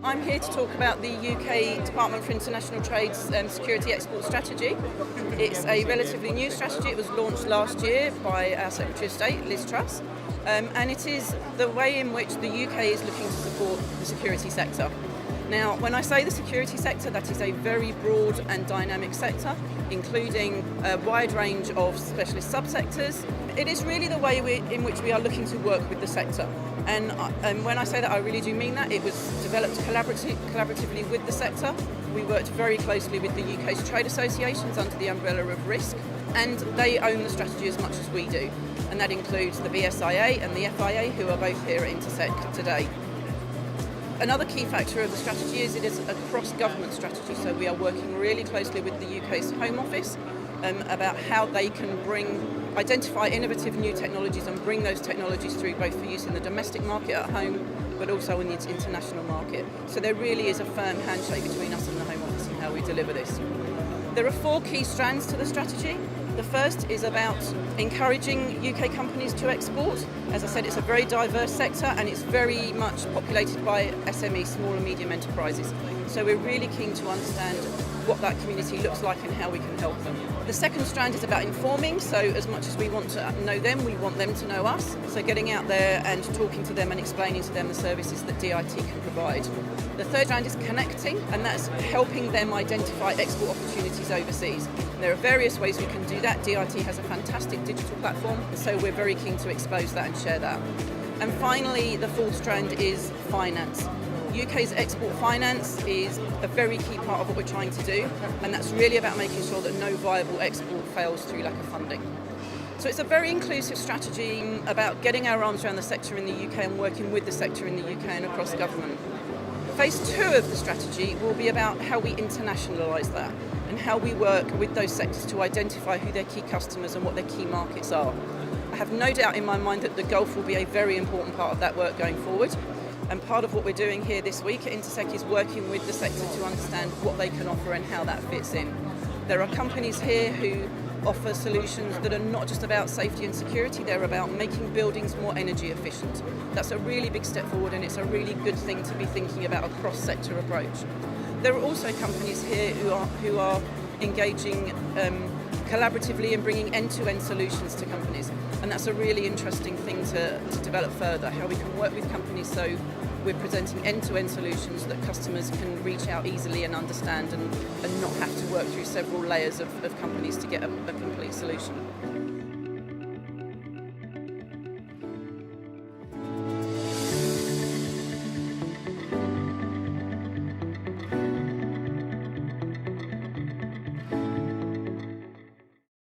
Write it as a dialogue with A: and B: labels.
A: I'm here to talk about the UK Department for International Trade's Security Export Strategy. It's a relatively new strategy. It was launched last year by our Secretary of State, Liz Truss, and it is the way in which the UK is looking to support the security sector. Now, when I say the security sector, that is a very broad and dynamic sector, including a wide range of specialist subsectors. It is really the way in which we are looking to work with the sector. And when I say that, I really do mean that. It was developed collaboratively with the sector. We worked very closely with the UK's trade associations under the umbrella of RISC, and they own the strategy as much as we do. And that includes the BSIA and the FIA, who are both here at Intersec today. Another key factor of the strategy is it is a cross-government strategy, so we are working really closely with the UK's Home Office about how they can identify innovative new technologies and bring those technologies through both for use in the domestic market at home but also in the international market. So there really is a firm handshake between us and the Home Office in how we deliver this. There are 4 key strands to the strategy. The first is about encouraging UK companies to export. As I said, it's a very diverse sector and it's very much populated by SMEs, small and medium enterprises. So we're really keen to understand what that community looks like and how we can help them. The second strand is about informing, so as much as we want to know them, we want them to know us. So getting out there and talking to them and explaining to them the services that DIT can provide. The third strand is connecting, and that's helping them identify export opportunities overseas. There are various ways we can do that. DIT has a fantastic digital platform, so we're very keen to expose that and share that. And finally, the fourth strand is finance. UK's export finance is a very key part of what we're trying to do, and that's really about making sure that no viable export fails through lack of funding. So it's a very inclusive strategy about getting our arms around the sector in the UK and working with the sector in the UK and across government. Phase 2 of the strategy will be about how we internationalise that and how we work with those sectors to identify who their key customers and what their key markets are. I have no doubt in my mind that the Gulf will be a very important part of that work going forward. And part of what we're doing here this week at Intersec is working with the sector to understand what they can offer and how that fits in. There are companies here who offer solutions that are not just about safety and security, they're about making buildings more energy efficient. That's a really big step forward, and it's a really good thing to be thinking about a cross-sector approach. There are also companies here who are engaging collaboratively and bringing end-to-end solutions to companies, and that's a really interesting thing to develop further, how we can work with companies so we're presenting end-to-end solutions that customers can reach out easily and understand and not have to work through several layers of companies to get a complete solution.